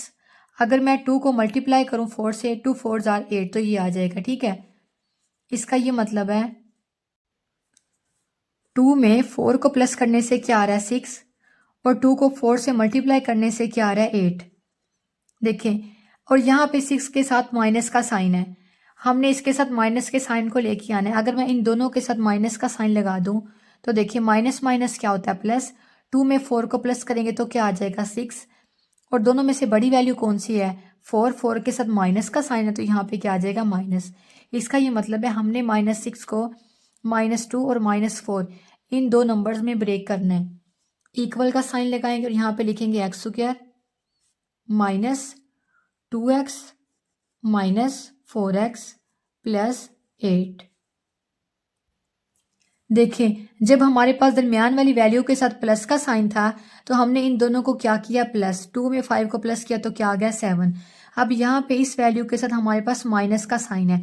Speaker 1: अगर मैं 2 को मल्टीप्लाई करूं 4 से, 2 4s are 8 तो ये आ जाएगा, ठीक है। इसका ये मतलब है 2 में 4 को प्लस करने से क्या आ रहा है 6 और 2 को 4 से मल्टीप्लाई करने से क्या आ रहा है 8, देखें। और यहाँ पे 6 के साथ माइनस का साइन है, हमने इसके साथ माइनस के साइन को लेके आना है। अगर मैं इन दोनों के साथ माइनस का साइन लगा दूं तो देखिए माइनस माइनस क्या होता है प्लस, 2 में 4 को प्लस करेंगे तो क्या आ जाएगा 6, और दोनों में से बड़ी वैल्यू कौन सी है 4, 4 के साथ माइनस का साइन है तो यहाँ पे क्या आ जाएगा माइनस। इसका ये मतलब है हमने -6 को -2 और -4 इन दो नंबर्स में ब्रेक करना है, इक्वल का साइन लगाएंगे और यहाँ पे लिखेंगे x square minus 2x minus 4x plus 8। देखें जब हमारे पास दरमियान वाली वैल्यू के साथ प्लस का साइन था तो हमने इन दोनों को क्या किया प्लस, 2 में 5 को प्लस किया तो क्या आ गया 7। अब यहाँ पे इस वैल्यू के साथ हमारे पास माइनस का साइन है,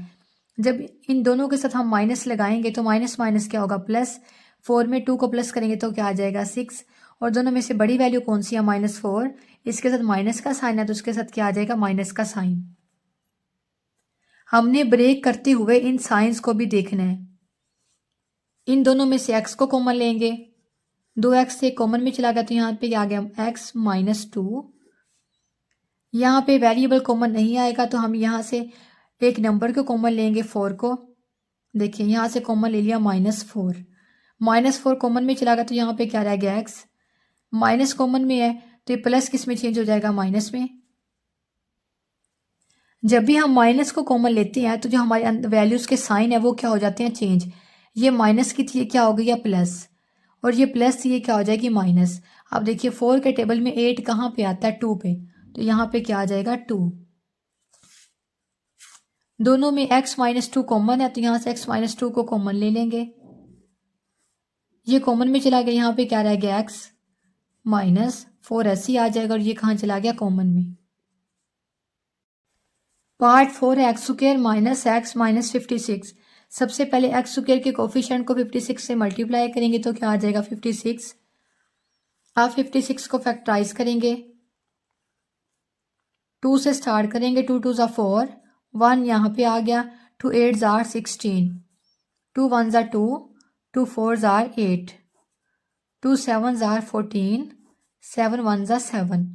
Speaker 1: जब इन दोनों के साथ हम माइनस लगाएंगे तो माइनस माइनस क्या होगा प्लस, 4 में 2 को प्लस करेंगे तो क्या आ जाएगा 6, और दोनों में से बड़ी वैल्यू कौन सी है -4, इसके साथ माइनस का साइन है तो उसके साथ क्या आ जाएगा माइनस का साइन। हमने ब्रेक करते हुए इन साइंस को भी देखना है। इन दोनों में से x को कॉमन लेंगे, 2x से कॉमन में चला गया तो यहाँ पे आ गया x -2, यहाँ पे वेरिएबल कॉमन नहीं आएगा तो हम यहाँ से एक नंबर को कॉमन लेंगे 4 को, देखिए यहाँ से कॉमन ले लिया -4, -4 कॉमन में चला गया तो यहाँ पे क्या रह गया x, माइनस कॉमन में है तो ये प्लस किस में चेंज हो जाएगा माइनस में। जब भी हम माइनस को कॉमन लेते हैं तो जो हमारे वैल्यूज के साइन है वो क्या हो जाते हैं चेंज, ये माइनस की थी ये क्या हो गई प्लस, और ये प्लस थी ये क्या हो जाएगी माइनस। अब देखिए 4 के टेबल में 8 कहाँ पे आता है 2 पे, तो यहाँ पे क्या आ जाएगा 2। दोनों में x -2 कॉमन है तो यहाँ से x -2 को कॉमन ले लेंगे, ये कॉमन में चला गया, यहाँ पे क्या रह गया x -4 ऐसे ही आ जाएगा और ये कहाँ चला गया कॉमन में। पार्ट 4 है x square minus x minus 56। सबसे पहले एक्स स्क्वायर के कोफिशिएंट को 56 से मल्टीप्लाई करेंगे तो क्या आ जाएगा 56। आप 56 को फैक्टराइज करेंगे, 2 से स्टार्ट करेंगे, 2 2s are 4, 1 यहाँ पे आ गया, 2 8s are 16, 2 1s are 2, 2 4s are 8, 2 7s are 14, 7 1s are 7।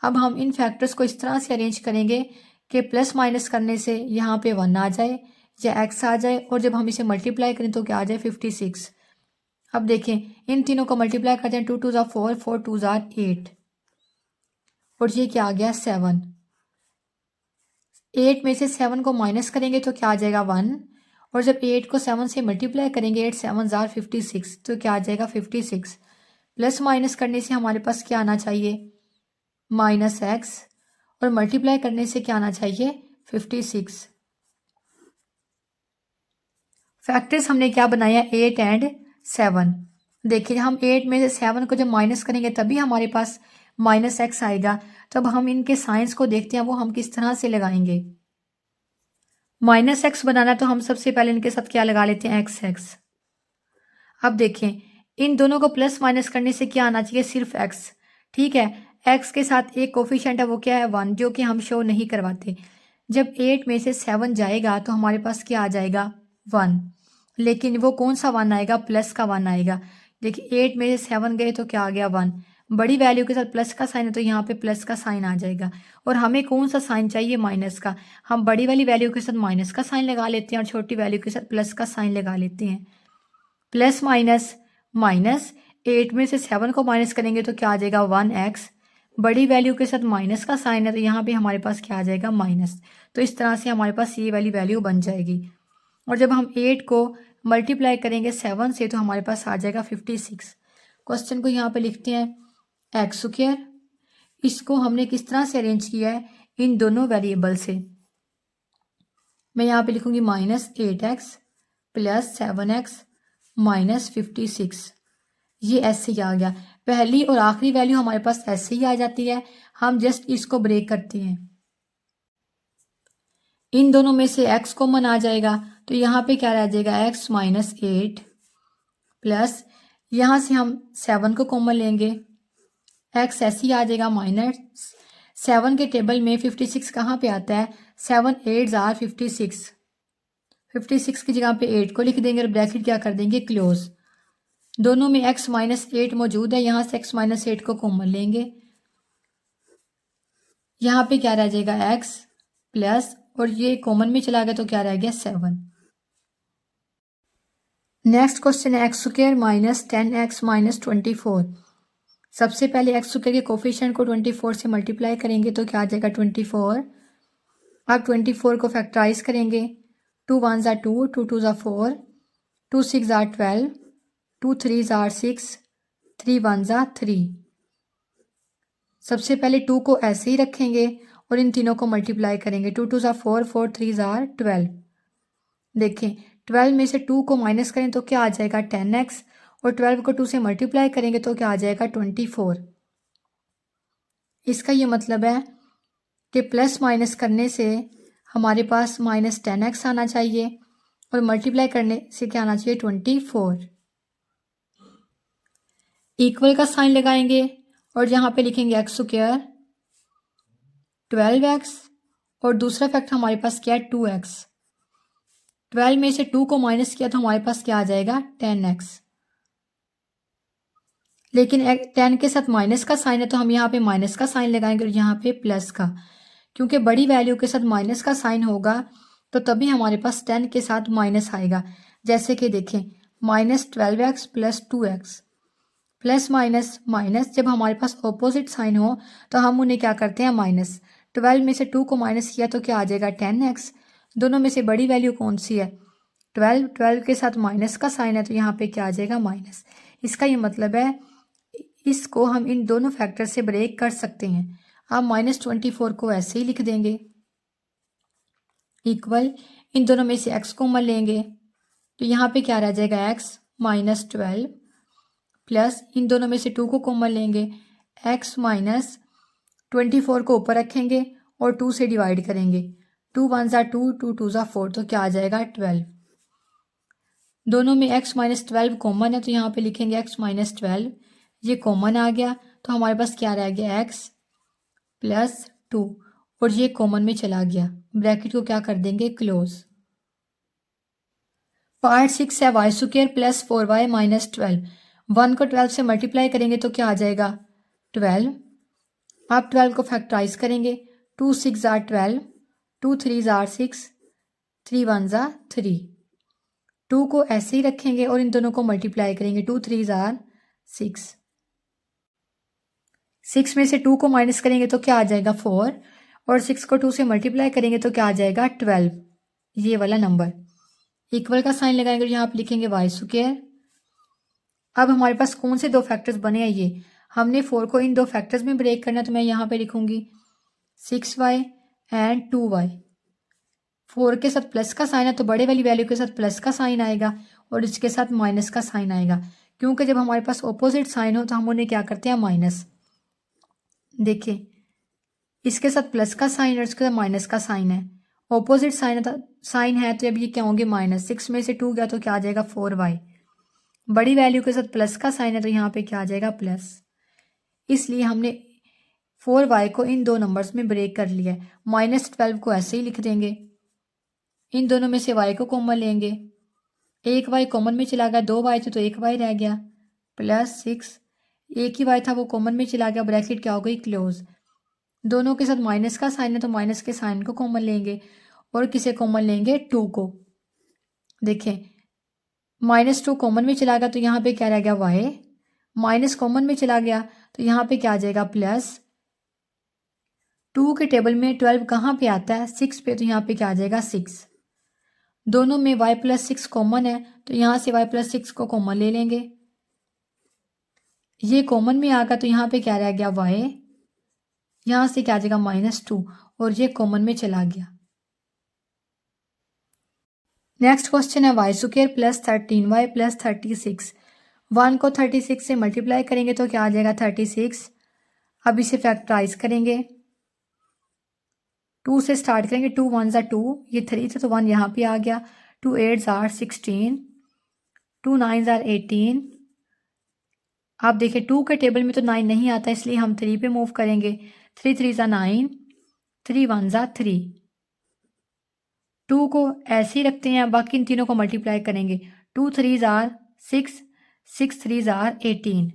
Speaker 1: अब हम इन फैक्टर्स को इस तरह से अरेंज करेंगे कि प्लस माइनस करने से यहाँ पे 1 आ जाए या x आ जाए, और जब हम इसे मल्टीप्लाई करें तो क्या आ जाए 56। अब देखें इन तीनों को मल्टीप्लाई करते हैं, 2 2s are 4, 4 2s are 8, और ये क्या आ गया 7। 8 में से 7 को माइनस करेंगे तो क्या आ जाएगा 1, और जब 8 को 7 से मल्टीप्लाई करेंगे 8 7s are 56 तो क्या आ जाएगा 56। प्लस माइनस करने से हमारे पास क्या आना चाहिए -x, और मल्टीप्लाई करने से क्या आना चाहिए 56। फैक्टर्स हमने क्या बनाया 8 एंड 7। देखिए हम 8 में से 7 को जब माइनस करेंगे तभी हमारे पास -x आएगा। तब हम इनके साइंस को देखते हैं वो हम किस तरह से लगाएंगे। -x बनाना तो हम सबसे पहले इनके साथ क्या लगा लेते हैं x। अब देखें इन दोनों को प्लस माइनस करने से क्या आना चाहिए सिर्फ x, ठीक है। x के साथ एक कोफिशिएंट है वो क्या है 1, जो कि हम शो नहीं करवाते। जब 8 में से 7 जाएगा तो हमारे पास क्या आ जाएगा 1, लेकिन वो कौन सा 1 आएगा, प्लस का 1 आएगा। देखिए 8 में से 7 गए तो क्या आ गया 1, बड़ी वैल्यू के साथ प्लस का साइन है तो यहाँ पे प्लस का साइन आ जाएगा। और हमें कौन सा साइन चाहिए, माइनस का। हम बड़ी वाली वैल्यू के साथ माइनस का साइन लगा लेते हैं और छोटी वैल्यू के साथ प्लस का साइन लगा लेते हैं। प्लस माइनस माइनस, 8 में से 7 को माइनस करेंगे तो क्या आ जाएगा 1x, बड़ी वैल्यू के साथ माइनस का साइन है तो यहाँ पे हमारे पास क्या आ जाएगा माइनस। तो इस तरह से हमारे पास ये वाली वैल्यू बन जाएगी। और जब हम 8 को मल्टीप्लाई करेंगे 7 से तो हमारे पास आ जाएगा 56। क्वेश्चन को यहाँ पे लिखते हैं एक्स स्क्वायर। इसको हमने किस तरह से अरेंज किया है, इन दोनों वेरिएबल से। मैं यहाँ पे लिखूंगी -8x प्लस 7x माइनस 56। ये ऐसे ही आ गया। पहली और आखिरी वैल्यू हमारे पास ऐसे ही आ जाती है, हम जस्ट इसको ब्रेक करते हैं। इन दोनों में से x कॉमन आ जाएगा तो यहाँ पे क्या रह जाएगा x माइनस 8 प्लस, यहाँ से हम 7 को कॉमन लेंगे, x ऐसे ही आ जाएगा माइनस 7 के टेबल में 56 कहाँ पे आता है, 7 8 आर 56, 56 की जगह पे 8 को लिख देंगे और ब्रैकेट क्या कर देंगे क्लोज। दोनों में x माइनस 8 मौजूद है, यहाँ से x माइनस 8 को कॉमन लेंगे, यहाँ पे क्या रह जाएगा x प्लस, और ये कॉमन में चला गया तो क्या रह गया 7। नेक्स्ट क्वेश्चन है x square minus 10x minus 24। सबसे पहले एक्स स्क्वायर के कोफिशिएंट को 24 से मल्टीप्लाई करेंगे तो क्या आ जाएगा 24। अब 24 को फैक्टराइज करेंगे, 2 1 ज़ा 2, 2 2 ज़ा 4, 2 6 ज़ा 12, 2 3 ज़ा 6, 3 1 ज़ा 3। सबसे पहले 2 को ऐसे ही रखेंगे और इन तीनों को मल्टीप्लाई करेंगे, 2 2 ज़ा 4, 4 3 ज़ा 12। देखें 12 में से 2 को माइनस करें तो क्या आ जाएगा 10x, और 12 को 2 से मल्टीप्लाई करेंगे तो क्या आ जाएगा 24। इसका ये मतलब है कि प्लस माइनस करने से हमारे पास माइनस 10x आना चाहिए और मल्टीप्लाई करने से क्या आना चाहिए 24। इक्वल का साइन लगाएंगे और यहाँ पे लिखेंगे एक्स स्क्वायर 12x और दूसरा फैक्टर हमारे पास क्या है 2x। 12 में से 2 को माइनस किया तो हमारे पास क्या आ जाएगा 10x, लेकिन 10 के साथ माइनस का साइन है तो हम यहाँ पे माइनस का साइन लगाएंगे और यहाँ पे प्लस का, क्योंकि बड़ी वैल्यू के साथ माइनस का साइन होगा तो तभी हमारे पास 10 के साथ माइनस आएगा। जैसे कि देखें -12x plus 2x, plus minus minus, जब हमारे पास ऑपोजिट साइन हो तो हम उन्हें क्या करते हैं माइनस। 12 में से 2 को माइनस किया तो क्या आ जाएगा 10x। दोनों में से बड़ी वैल्यू कौन सी है 12, 12 के साथ माइनस का साइन है तो यहाँ पे क्या आ जाएगा माइनस। इसका ये मतलब है इसको हम इन दोनों फैक्टर से ब्रेक कर सकते हैं। आप -24 को ऐसे ही लिख देंगे, इक्वल इन दोनों में से x कॉमन लेंगे तो यहाँ पे क्या रह जाएगा x माइनस 12 प्लस, इन दोनों में से 2 को कॉमन लेंगे, x माइनस 24 को ऊपर रखेंगे और 2 से डिवाइड करेंगे, 2 1 ज़ा 2, 2 2 ज़ा 4 तो क्या आ जाएगा 12। दोनों में x माइनस 12 कॉमन है तो यहाँ पे लिखेंगे x माइनस 12, ये कॉमन आ गया तो हमारे पास क्या रह गया x प्लस 2 और ये कॉमन में चला गया, ब्रैकेट को क्या कर देंगे क्लोज। पार्ट 6 है Y square plus 4y minus 12। 1 को 12 से मल्टीप्लाई करेंगे तो क्या आ जाएगा 12। आप 12 को फैक्टराइज करेंगे, 2 6 ज़ा 12, 2 3 ज़ा 6, 3 1 ज़ा 3। 2 को ऐसे ही रखेंगे और इन दोनों को मल्टीप्लाई करेंगे, 2 3 ज़ा 6, 6 में से 2 को माइनस करेंगे तो क्या आ जाएगा 4, और 6 को 2 से मल्टीप्लाई करेंगे तो क्या आ जाएगा 12, ये वाला नंबर। इक्वल का साइन लगाएंगे और यहाँ पे लिखेंगे वाई स्क्वायर। अब हमारे पास कौन से दो फैक्टर्स बने हैं, ये हमने 4 को इन दो फैक्टर्स में ब्रेक करना है तो मैं यहाँ पे लिखूंगी 6y एंड 2y। 4 के साथ प्लस का साइन है तो बड़े वाली वैल्यू के साथ प्लस का साइन आएगा और इसके साथ माइनस का साइन आएगा, क्योंकि जब हमारे पास ऑपोजिट साइन हो तो हम उन्हें क्या करते हैं माइनस। देखिए इसके साथ प्लस का साइन और इसके साथ माइनस का साइन है, ऑपोजिट साइन है तो अब ये क्या होंगे माइनस। 6 में से 2 गया तो क्या आ जाएगा 4y, बड़ी वैल्यू के साथ प्लस का साइन है तो यहाँ पे क्या आ जाएगा प्लस। इसलिए हमने 4y को इन दो नंबर्स में ब्रेक कर लिया है। -12 को ऐसे ही लिख देंगे। इन दोनों में से y को कॉमन लेंगे। एक y कॉमन में चला गया, 2y थे तो एक y रह गया, +6। एक ही y था वो कॉमन में चला गया, ब्रैकेट क्या हो गई क्लोज। दोनों के साथ माइनस का साइन है तो माइनस के साइन को कॉमन लेंगे और किसे कॉमन लेंगे, 2 को। देखें -2 कॉमन में चला गया तो यहाँ पे क्या रह गया, y। माइनस कॉमन में चला गया तो यहाँ पे क्या आ जाएगा, +2 के टेबल में 12 कहाँ पे आता है, 6 पे, तो यहाँ पे क्या आ जाएगा, 6। दोनों में y+6 कॉमन है तो यहाँ से y+6 को कॉमन ले लेंगे। ये कॉमन में आ गया तो यहाँ पे क्या रह गया, y। यहाँ से क्या आ जाएगा, -2, और ये कॉमन में चला गया। नेक्स्ट क्वेश्चन है y² + 13y + 36। 1 को 36 से मल्टीप्लाई करेंगे तो क्या आ जाएगा, 36। अब इसे फैक्टराइज करेंगे, 2 से स्टार्ट करेंगे। 2 1 ज़ा 2, ये 3 था तो 1 यहाँ पे आ गया। 2 8 ज़ा 16, 2 9 ज़ा 18। आप देखिए 2 के टेबल में तो 9 नहीं आता इसलिए हम 3 पे मूव करेंगे। 3 3 ज़ा 9, 3 1 ज़ा 3। 2 को ऐसे ही रखते हैं, बाकी इन तीनों को मल्टीप्लाई करेंगे। 2 3 ज़ा 6, 6 3 ज़ा 18।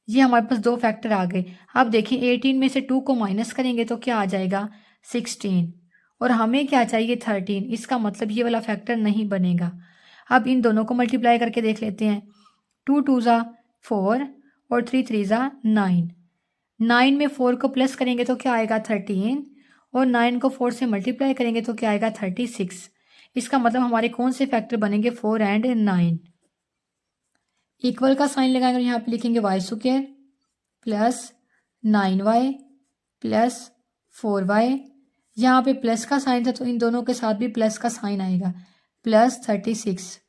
Speaker 1: ये हमारे पास दो फैक्टर आ गए। अब देखिए 18 में से 2 को माइनस करेंगे तो क्या आ जाएगा, 16, और हमें क्या चाहिए, 13। इसका मतलब ये वाला फैक्टर नहीं बनेगा। अब इन दोनों को मल्टीप्लाई करके देख लेते हैं। 2 2 ज़ा 4 और 3 3 ज़ा 9। 9 में 4 को प्लस करेंगे तो क्या आएगा, 13, और 9 को 4 से मल्टीप्लाई करेंगे तो क्या आएगा, 36। इसका मतलब हमारे कौन से फैक्टर बनेंगे, 4 और 9। इक्वल का साइन लगाएंगे और यहाँ पे लिखेंगे y² + 9y + 4y। यहाँ पे प्लस का साइन था तो इन दोनों के साथ भी प्लस का साइन आएगा, +36।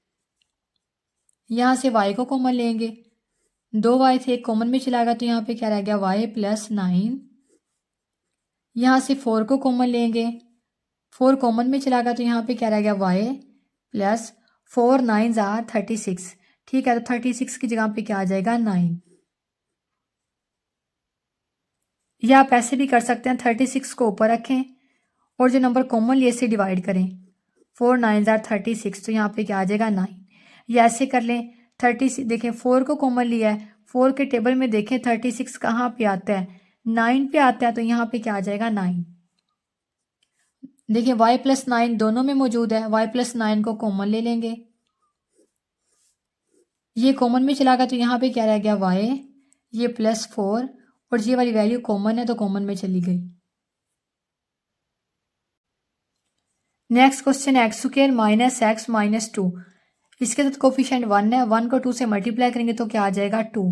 Speaker 1: यहाँ से y को कॉमन लेंगे, 2y थे, एक कॉमन में चलाएगा तो यहाँ पे क्या रह गया, y + 9। यहाँ से 4 को कॉमन लेंगे, 4 कॉमन में चला गया तो यहाँ पे क्या रह गया, y + 4 9 ज़ा 36। ठीक है, तो 36 की जगह पे क्या आ जाएगा, 9। या आप ऐसे भी कर सकते हैं, 36 को ऊपर रखें और जो नंबर कॉमन लिए से डिवाइड करें। 4 9 ज़ा 36, तो यहाँ पे क्या आ जाएगा, 9। या ऐसे कर लें, 36 देखें 4 को कॉमन लिया है, 4 के टेबल में देखें 36 कहाँ पे आता है, 9 पे आता है, तो यहाँ पे क्या आ जाएगा, 9। देखिए y + 9 दोनों में मौजूद है, y + 9 को कॉमन ले लेंगे। ये कॉमन में चला गया तो यहाँ पे क्या रह गया, y। ये +4 और ये वाली वैल्यू कॉमन है तो कॉमन में चली गई। नेक्स्ट क्वेश्चन है x² - x - 2। इसके साथ कोफिशिएंट 1 है, 1 को 2 से मल्टीप्लाई करेंगे तो क्या आ जाएगा, 2।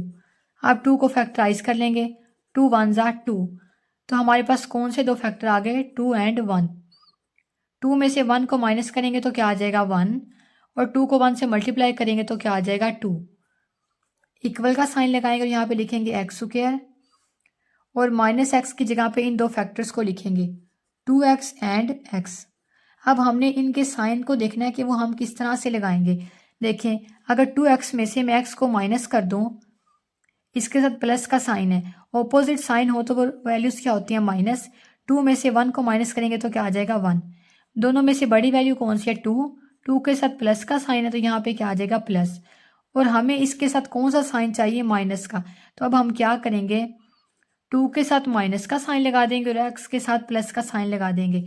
Speaker 1: अब 2 को फैक्टराइज कर लेंगे, 2 1 ज़ा 2। तो हमारे पास कौन से दो फैक्टर आ गए, 2 और 1। 2 में से 1 को माइनस करेंगे तो क्या आ जाएगा, 1, और 2 को 1 से मल्टीप्लाई करेंगे तो क्या आ जाएगा, 2। इक्वल का साइन लगाएंगे और यहाँ पे लिखेंगे x² और -x की जगह पे इन दो फैक्टर्स को लिखेंगे, 2x और x। अब हमने इनके साइन को देखना है कि वो हम किस तरह से लगाएंगे। देखें अगर 2x में से मैं x को माइनस कर दूं, इसके साथ प्लस का साइन है, ऑपोजिट साइन हो तो वो वैल्यूज़ क्या होती हैं, माइनस। 2 में से 1 को माइनस करेंगे तो क्या आ जाएगा, 1। दोनों में से बड़ी वैल्यू कौन सी है, 2 के साथ प्लस का साइन है तो यहाँ पे क्या आ जाएगा, प्लस। और हमें इसके साथ कौन सा साइन चाहिए, माइनस का। तो अब हम क्या करेंगे, 2 के साथ माइनस का साइन लगा देंगे और x के साथ प्लस का साइन लगा देंगे।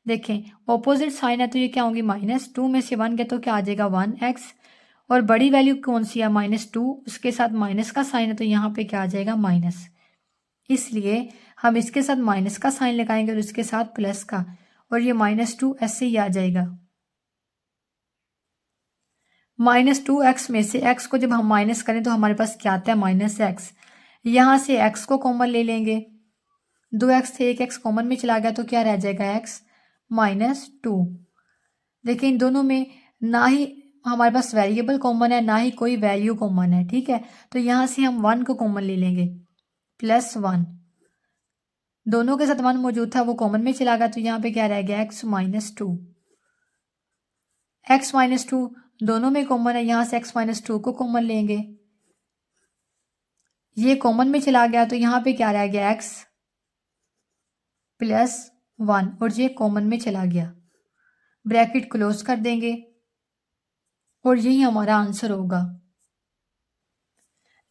Speaker 1: देखें ऑपोजिट साइन है तो ये क्या होंगी, माइनस। 2 में से 1 गया तो क्या आ जाएगा, 1x, और बड़ी वैल्यू कौन सी है, -2, उसके साथ माइनस का साइन है तो यहाँ पे क्या आ जाएगा, माइनस। इसलिए हम इसके साथ माइनस का साइन लगाएंगे और इसके साथ प्लस का, और ये -2 ऐसे ही आ जाएगा। -2x में से x को जब हम माइनस करें तो हमारे पास क्या आता है, -x। यहाँ से x को कॉमन ले लेंगे, 2x थे, एक x कॉमन में चला गया तो क्या रह जाएगा, x -2। देखिए इन दोनों में ना ही हमारे पास वेरिएबल कॉमन है ना ही कोई वैल्यू कॉमन है, ठीक है। तो यहाँ से हम 1 को कॉमन ले लेंगे, +1। दोनों के साथ 1 मौजूद था, वो कॉमन में चला गया तो यहाँ पे क्या रह गया, x -2। x -2 दोनों में कॉमन है, यहाँ से x -2 को कॉमन लेंगे, ये कॉमन में चला गया तो यहाँ पे क्या रह गया x प्लस 1 और ये कॉमन में चला गया। ब्रैकेट क्लोज कर देंगे और यही हमारा आंसर होगा।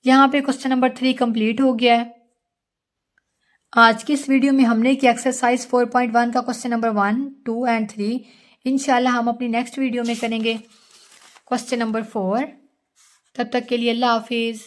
Speaker 1: यहाँ पे क्वेश्चन नंबर 3 कंप्लीट हो गया है। आज की इस वीडियो में हमने किया एक्सरसाइज 4.1 का क्वेश्चन नंबर 1, 2 एंड 3। इंशाल्लाह हम अपनी नेक्स्ट वीडियो में करेंगे क्वेश्चन नंबर 4। तब तक के लिए अल्लाह हाफिज़।